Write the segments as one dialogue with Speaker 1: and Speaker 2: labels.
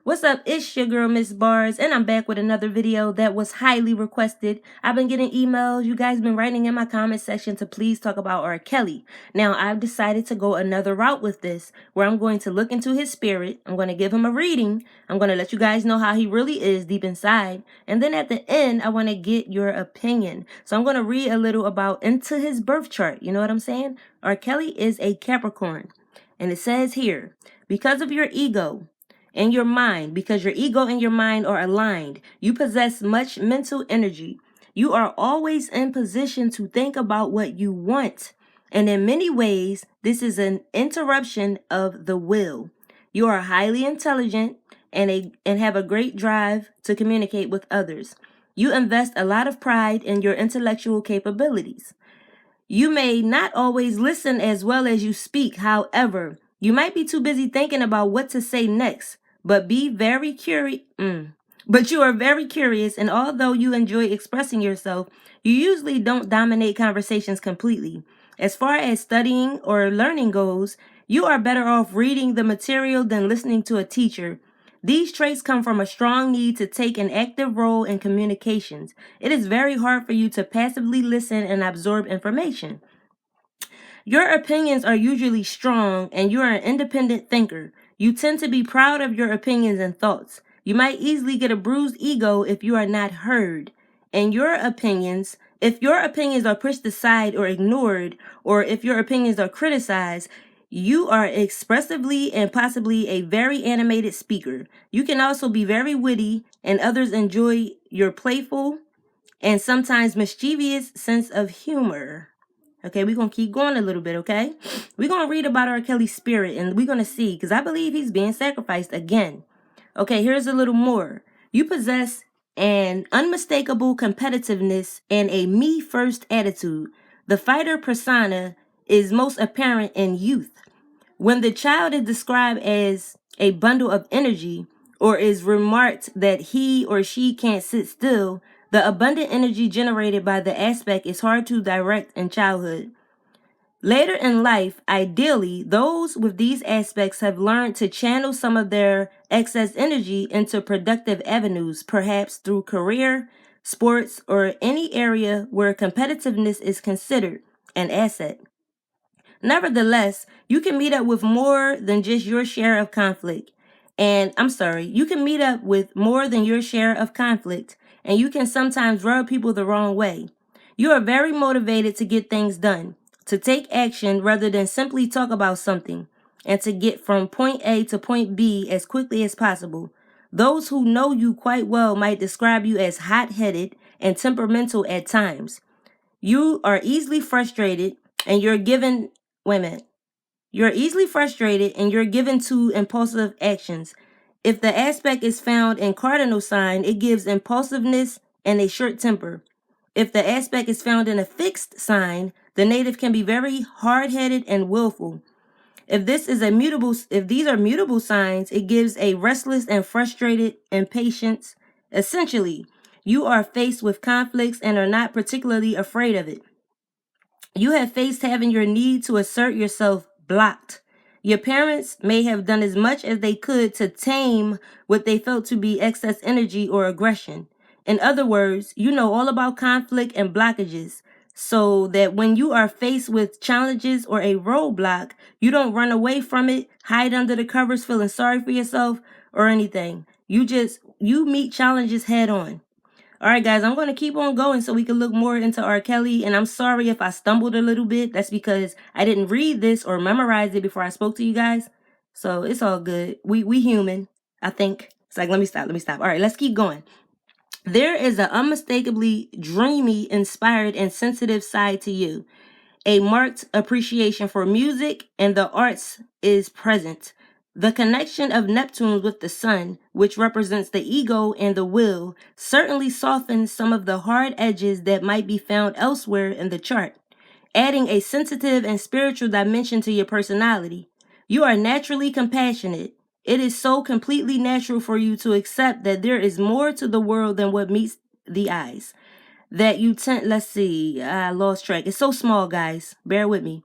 Speaker 1: What's up? It's your girl, Miss Barz, and I'm back with another video that was highly requested. I've been getting emails. You guys been writing in my comment section to please talk about R.Kelly. Now, I've decided to go another route with this, where I'm going to look into his spirit. I'm going to give him a reading. I'm going to let you guys know how he really is deep inside. And then at the end, I want to get your opinion. So I'm going to read a little about into his birth chart. You know what I'm saying? R.Kelly is a Capricorn. And it says here, because of your ego, and your mind, because your ego and your mind are aligned, you possess much mental energy. You are always in position to think about what you want. And in many ways, this is an interruption of the will. You are highly intelligent and have a great drive to communicate with others. You invest a lot of pride in your intellectual capabilities. You may not always listen as well as you speak. However, you might be too busy thinking about what to say next. But be very curious. But you are very curious, and although you enjoy expressing yourself, you usually don't dominate conversations completely. As far as studying or learning goes, you are better off reading the material than listening to a teacher. These traits come from a strong need to take an active role in communications. It is very hard for you to passively listen and absorb information. Your opinions are usually strong, and you are an independent thinker. You tend to be proud of your opinions and thoughts. You might easily get a bruised ego if you are not heard. And if your opinions are pushed aside or ignored, or if your opinions are criticized, you are expressively and possibly a very animated speaker. You can also be very witty, and others enjoy your playful and sometimes mischievous sense of humor. Okay, we're going to keep going a little bit, okay? We're going to read about R.Kelly's spirit, and we're going to see, because I believe he's being sacrificed again. Okay, here's a little more. You possess an unmistakable competitiveness and a me-first attitude. The fighter persona is most apparent in youth. When the child is described as a bundle of energy, or is remarked that he or she can't sit still, the abundant energy generated by the aspect is hard to direct in childhood. Later in life, ideally, those with these aspects have learned to channel some of their excess energy into productive avenues, perhaps through career, sports, or any area where competitiveness is considered an asset. Nevertheless, you can meet up with more than just your share of conflict. You can meet up with more than your share of conflict, and you can sometimes rub people the wrong way. You are very motivated to get things done, to take action rather than simply talk about something, and to get from point A to point B as quickly as possible. Those who know you quite well might describe you as hot-headed and temperamental at times. You are easily frustrated, and you're given You're easily frustrated and you're given to impulsive actions. If the aspect is found in cardinal sign, it gives impulsiveness and a short temper. If the aspect is found in a fixed sign, the native can be very hard-headed and willful. If these are mutable signs, it gives a restless and frustrated impatience. Essentially, you are faced with conflicts and are not particularly afraid of it. You have faced having your need to assert yourself blocked. Your parents may have done as much as they could to tame what they felt to be excess energy or aggression. In other words, you know all about conflict and blockages, so that when you are faced with challenges or a roadblock, you don't run away from it, hide under the covers feeling sorry for yourself or anything. You meet challenges head on. All right, guys, I'm going to keep on going so we can look more into R.Kelly. And I'm sorry if I stumbled a little bit. That's because I didn't read this or memorize it before I spoke to you guys. So it's all good. We human, I think. It's like, let me stop. All right, let's keep going. There is an unmistakably dreamy, inspired, and sensitive side to you. A marked appreciation for music and the arts is present. The connection of Neptune with the sun, which represents the ego and the will, certainly softens some of the hard edges that might be found elsewhere in the chart, adding a sensitive and spiritual dimension to your personality. You are naturally compassionate. It is so completely natural for you to accept that there is more to the world than what meets the eyes. I lost track. It's so small, guys. Bear with me.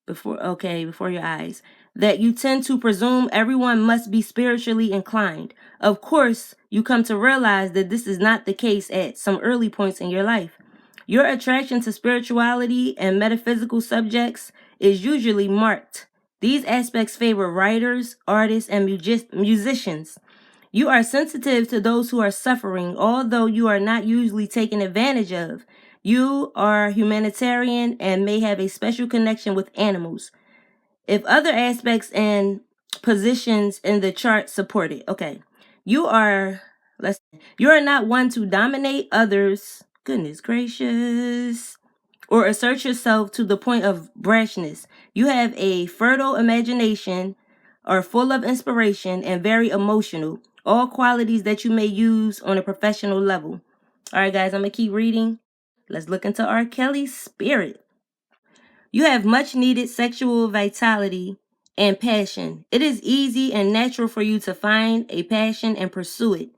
Speaker 1: Before your eyes. that you tend to presume everyone must be spiritually inclined. Of course, you come to realize that this is not the case at some early points in your life. Your attraction to spirituality and metaphysical subjects is usually marked. These aspects favor writers, artists, and musicians. You are sensitive to those who are suffering, although you are not usually taken advantage of. You are humanitarian and may have a special connection with animals. If other aspects and positions in the chart support it. Okay. You are not one to dominate others. Goodness gracious. Or assert yourself to the point of brashness. You have a fertile imagination, are full of inspiration, and very emotional. All qualities that you may use on a professional level. All right, guys, I'm going to keep reading. Let's look into R.Kelly's spirit. You have much needed sexual vitality and passion. It is easy and natural for you to find a passion and pursue it,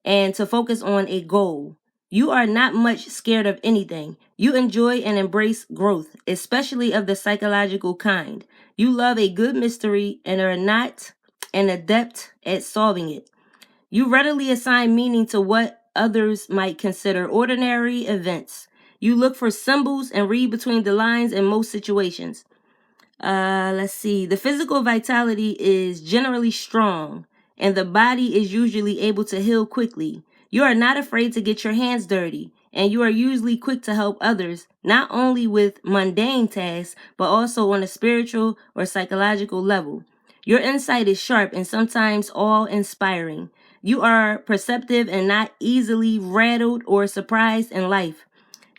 Speaker 1: and to focus on a goal. You are not much scared of anything. You enjoy and embrace growth, especially of the psychological kind. You love a good mystery and are not an adept at solving it. You readily assign meaning to what others might consider ordinary events. You look for symbols and read between the lines in most situations. Let's see. The physical vitality is generally strong, and the body is usually able to heal quickly. You are not afraid to get your hands dirty, and you are usually quick to help others, not only with mundane tasks, but also on a spiritual or psychological level. Your insight is sharp and sometimes awe-inspiring. You are perceptive and not easily rattled or surprised in life.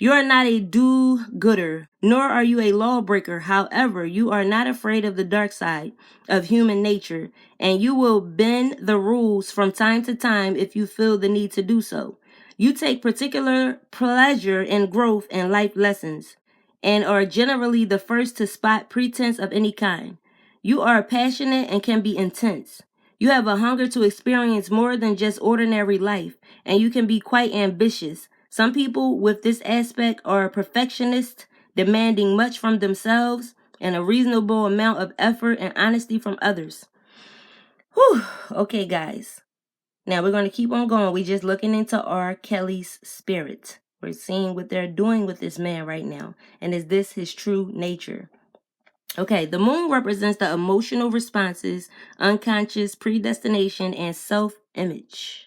Speaker 1: You are not a do-gooder, nor are you a lawbreaker. However, you are not afraid of the dark side of human nature, and you will bend the rules from time to time if you feel the need to do so. You take particular pleasure in growth and life lessons, and are generally the first to spot pretense of any kind. You are passionate and can be intense. You have a hunger to experience more than just ordinary life, and you can be quite ambitious. Some people with this aspect are perfectionists, demanding much from themselves and a reasonable amount of effort and honesty from others. Whew. Okay, guys. Now we're going to keep on going. We're just looking into R.Kelly's spirit. We're seeing what they're doing with this man right now. And is this his true nature? Okay, the moon represents the emotional responses, unconscious predestination, and self-image.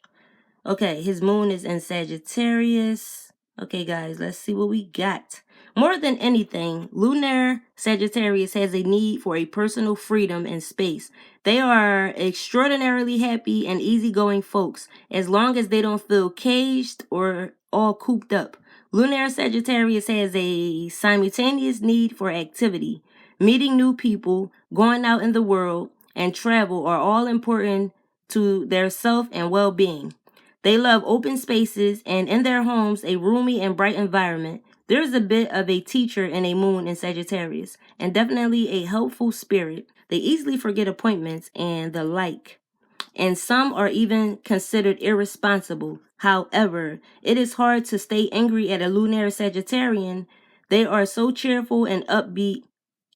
Speaker 1: Okay, his moon is in Sagittarius. Okay, guys, let's see what we got. More than anything, lunar Sagittarius has a need for a personal freedom and space. They are extraordinarily happy and easygoing folks, as long as they don't feel caged or all cooped up. Lunar Sagittarius has a simultaneous need for activity. Meeting new people, going out in the world, and travel are all important to their self and well-being. They love open spaces and in their homes a roomy and bright environment. There's a bit of a teacher in a moon in Sagittarius, and definitely a helpful spirit. They easily forget appointments and the like, and some are even considered irresponsible. However, it is hard to stay angry at a lunar Sagittarian. They are so cheerful and upbeat,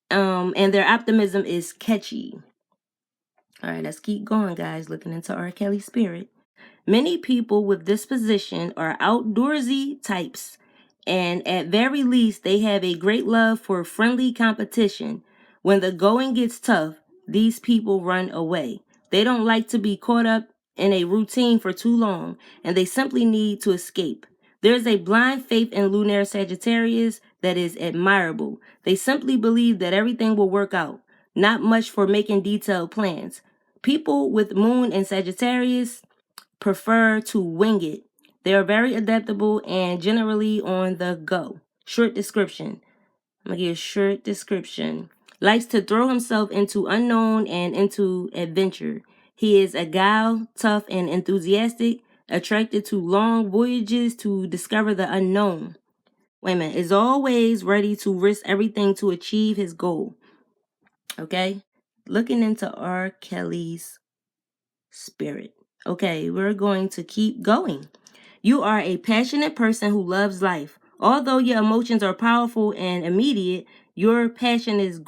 Speaker 1: and their optimism is catchy. All right, let's keep going, guys, looking into R.Kelly's spirit. Many people with this position are outdoorsy types, and at very least, they have a great love for friendly competition. When the going gets tough, these people run away. They don't like to be caught up in a routine for too long, and they simply need to escape. There's a blind faith in lunar Sagittarius that is admirable. They simply believe that everything will work out, not much for making detailed plans. People with moon in Sagittarius prefer to wing it. They are very adaptable and generally on the go. Short description. I'm going to give a short description. Likes to throw himself into unknown and into adventure. He is agile, tough, and enthusiastic, attracted to long voyages to discover the unknown. Wait a minute. Is always ready to risk everything to achieve his goal. Okay? Looking into R.Kelly's spirit. Okay, we're going to keep going. You are a passionate person who loves life. Although your emotions are powerful and immediate, Your passion is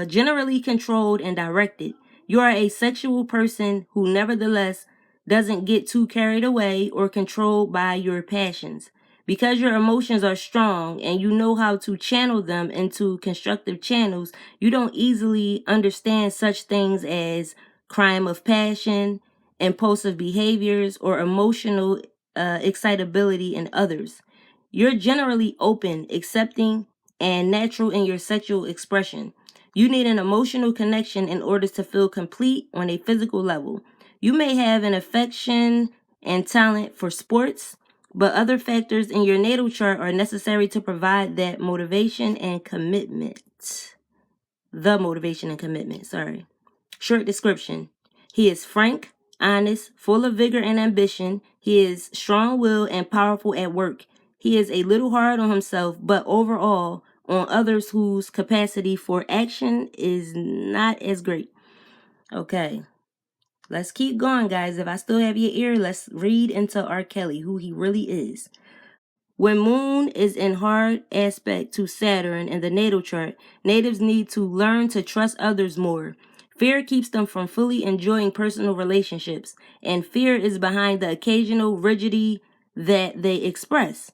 Speaker 1: generally controlled and directed. You are a sexual person who nevertheless doesn't get too carried away or controlled by your passions. Because your emotions are strong and you know how to channel them into constructive channels, you don't easily understand such things as crime of passion, impulsive behaviors, or emotional excitability in others. You're generally open, accepting, and natural in your sexual expression. You need an emotional connection in order to feel complete on a physical level. You may have an affection and talent for sports, but other factors in your natal chart are necessary to provide that motivation and commitment. The motivation and commitment, sorry. Short description. He is frank, honest, full of vigor and ambition. He is strong-willed and powerful at work. He is a little hard on himself, but overall on others whose capacity for action is not as great. Okay. Let's keep going, guys. If I still have your ear, let's read into R.Kelly, who he really is. When Moon is in hard aspect to Saturn in the natal chart, natives need to learn to trust others more. Fear keeps them from fully enjoying personal relationships, and fear is behind the occasional rigidity that they express.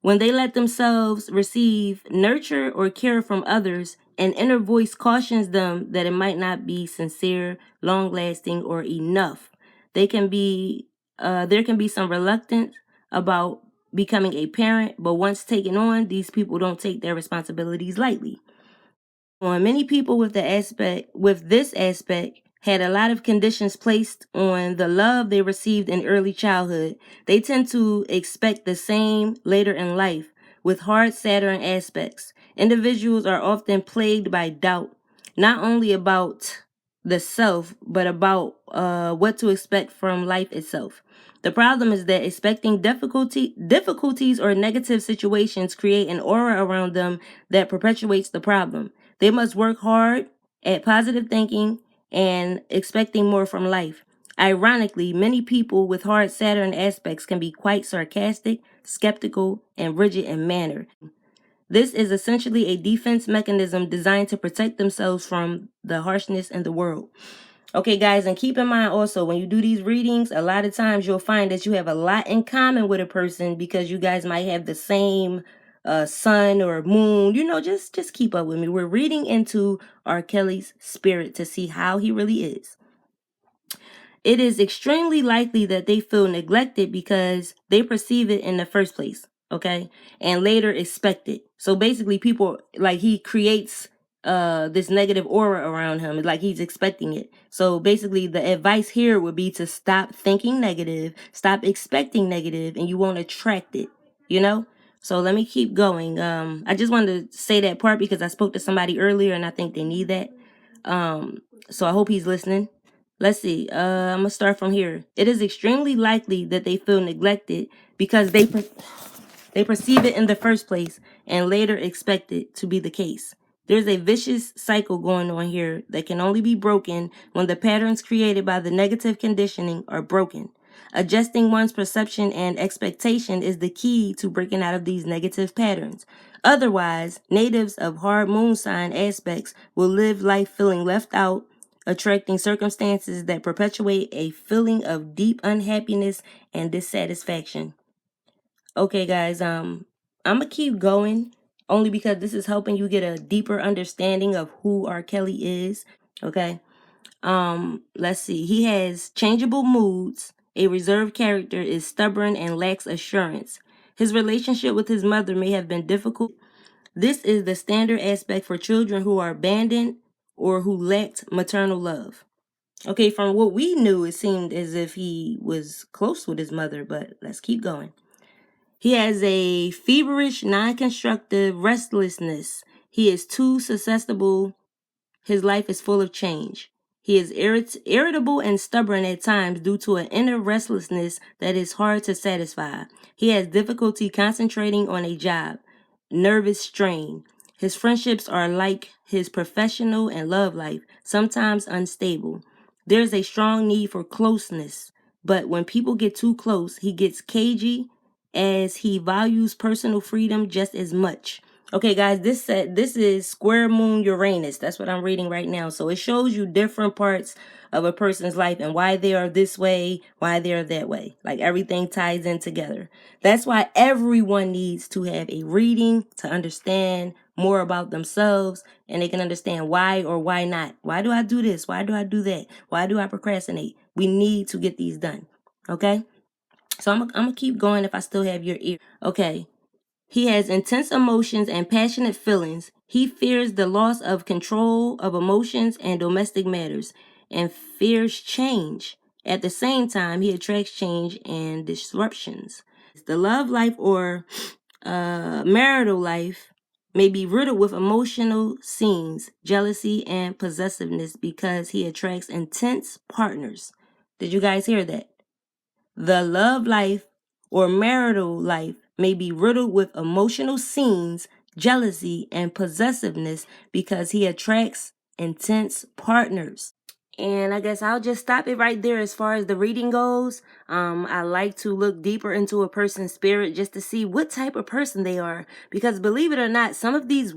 Speaker 1: When they let themselves receive nurture or care from others, an inner voice cautions them that it might not be sincere, long-lasting, or enough. There can be some reluctance about becoming a parent, but once taken on, these people don't take their responsibilities lightly. Many people with this aspect had a lot of conditions placed on the love they received in early childhood. They tend to expect the same later in life with hard Saturn aspects. Individuals are often plagued by doubt, not only about the self, but about what to expect from life itself. The problem is that expecting difficulties or negative situations create an aura around them that perpetuates the problem. They must work hard at positive thinking and expecting more from life. Ironically, many people with hard Saturn aspects can be quite sarcastic, skeptical, and rigid in manner. This is essentially a defense mechanism designed to protect themselves from the harshness in the world. Okay, guys, and keep in mind also, when you do these readings, a lot of times you'll find that you have a lot in common with a person because you guys might have the same sun or moon. Just keep up with me. We're reading into R.Kelly's spirit to see how he really is. It is extremely likely that they feel neglected because they perceive it in the first place, okay? And later expect it. So basically people, like, he creates this negative aura around him, like he's expecting it. So basically the advice here would be to stop thinking negative, stop expecting negative, and you won't attract it, you know? So let me keep going. I just wanted to say that part because I spoke to somebody earlier and I think they need that. So I hope he's listening. Let's see. I'm gonna start from here. It is extremely likely that they feel neglected because they perceive it in the first place and later expect it to be the case. There's a vicious cycle going on here that can only be broken when the patterns created by the negative conditioning are broken. Adjusting one's perception and expectation is the key to breaking out of these negative patterns. Otherwise, natives of hard moon sign aspects will live life feeling left out, attracting circumstances that perpetuate a feeling of deep unhappiness and dissatisfaction. Okay, guys, I'm gonna keep going only because this is helping you get a deeper understanding of who R.Kelly is. Okay. Let's see. He has changeable moods. A reserved character, is stubborn and lacks assurance. His relationship with his mother may have been difficult. This is the standard aspect for children who are abandoned or who lacked maternal love. Okay, from what we knew, it seemed as if he was close with his mother, but let's keep going. He has a feverish, non-constructive restlessness. He is too susceptible. His life is full of change. He is irritable and stubborn at times due to an inner restlessness that is hard to satisfy. He has difficulty concentrating on a job, nervous strain. His friendships are like his professional and love life, sometimes unstable. There's a strong need for closeness, but when people get too close, he gets cagey as he values personal freedom just as much. Okay, guys, this is square moon Uranus. That's what I'm reading right now. So it shows you different parts of a person's life and why they are this way, why they are that way. Like everything ties in together. That's why everyone needs to have a reading to understand more about themselves, and they can understand why or why not. Why do I do this? Why do I do that? Why do I procrastinate? We need to get these done. Okay? So I'm gonna keep going if I still have your ear. Okay. He has intense emotions and passionate feelings. He fears the loss of control of emotions and domestic matters and fears change. At the same time, he attracts change and disruptions. The love life or marital life may be riddled with emotional scenes, jealousy, and possessiveness because he attracts intense partners. Did you guys hear that? The love life or marital life may be riddled with emotional scenes, jealousy, and possessiveness because he attracts intense partners. And I guess I'll just stop it right there as far as the reading goes. I like to look deeper into a person's spirit just to see what type of person they are. Because believe it or not, some of these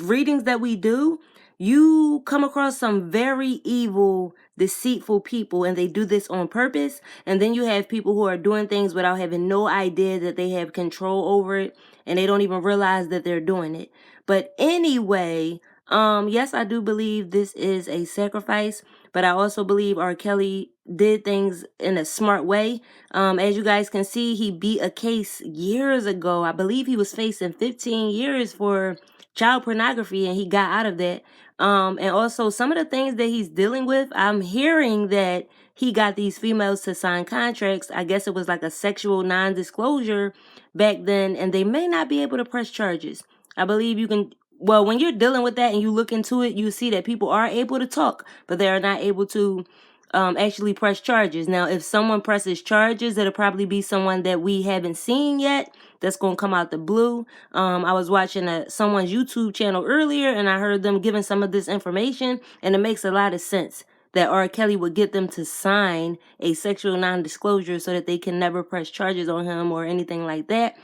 Speaker 1: readings that we do, you come across some very evil, deceitful people, and they do this on purpose. And then you have people who are doing things without having no idea that they have control over it, and they don't even realize that they're doing it. But anyway, yes, I do believe this is a sacrifice, but I also believe R.Kelly did things in a smart way. As you guys can see, he beat a case years ago. I believe he was facing 15 years for child pornography, and he got out of that. And also some of the things that he's dealing with, I'm hearing that he got these females to sign contracts. I guess it was like a sexual non-disclosure back then, and they may not be able to press charges. I believe you can. Well, when you're dealing with that and you look into it, you see that people are able to talk, but they are not able to actually press charges. Now, if someone presses charges, it'll probably be someone that we haven't seen yet that's going to come out the blue. I was watching someone's YouTube channel earlier, and I heard them giving some of this information, and it makes a lot of sense that R. Kelly would get them to sign a sexual non-disclosure so that they can never press charges on him or anything like that.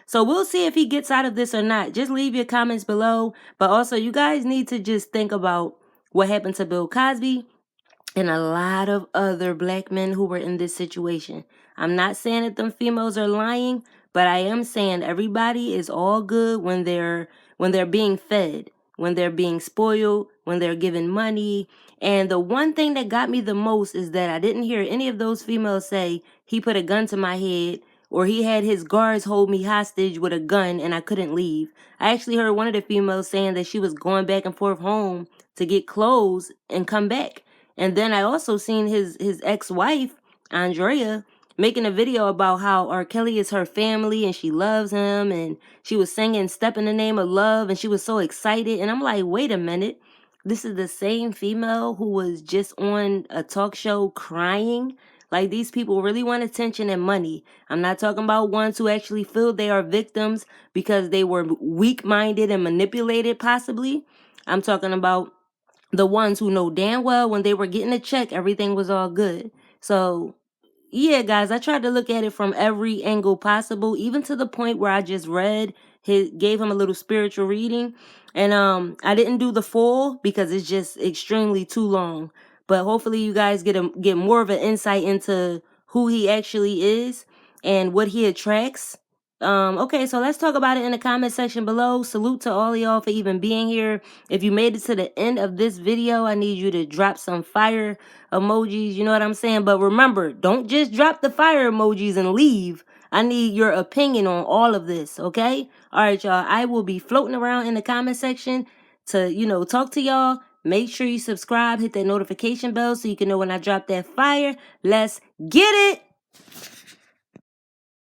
Speaker 1: So we'll see if he gets out of this or not. Just leave your comments below. But also, you guys need to just think about what happened to Bill Cosby and a lot of other black men who were in this situation. I'm not saying that them females are lying, but I am saying everybody is all good when they're being fed, when they're being spoiled, when they're given money. And the one thing that got me the most is that I didn't hear any of those females say he put a gun to my head or he had his guards hold me hostage with a gun and I couldn't leave. I actually heard one of the females saying that she was going back and forth home to get clothes and come back. And then I also seen his ex-wife, Andrea, making a video about how R. Kelly is her family and she loves him, and she was singing Step in the Name of Love, and she was so excited. And I'm like, wait a minute. This is the same female who was just on a talk show crying. Like, these people really want attention and money. I'm not talking about ones who actually feel they are victims because they were weak-minded and manipulated, possibly. I'm talking about the ones who know damn well when they were getting a check, everything was all good. So yeah, guys, I tried to look at it from every angle possible, even to the point where I just gave him a little spiritual reading. And I didn't do the full because it's just extremely too long. But hopefully you guys get more of an insight into who he actually is and what he attracts. Okay, so let's talk about it in the comment section below. Salute to all of y'all for even being here. If you made it to the end of this video, I need you to drop some fire emojis, you know what I'm saying? But remember, don't just drop the fire emojis and leave. I need your opinion on all of this, okay? All right, y'all. I will be floating around in the comment section to, talk to y'all. Make sure you subscribe, hit that notification bell so you can know when I drop that fire. Let's get it!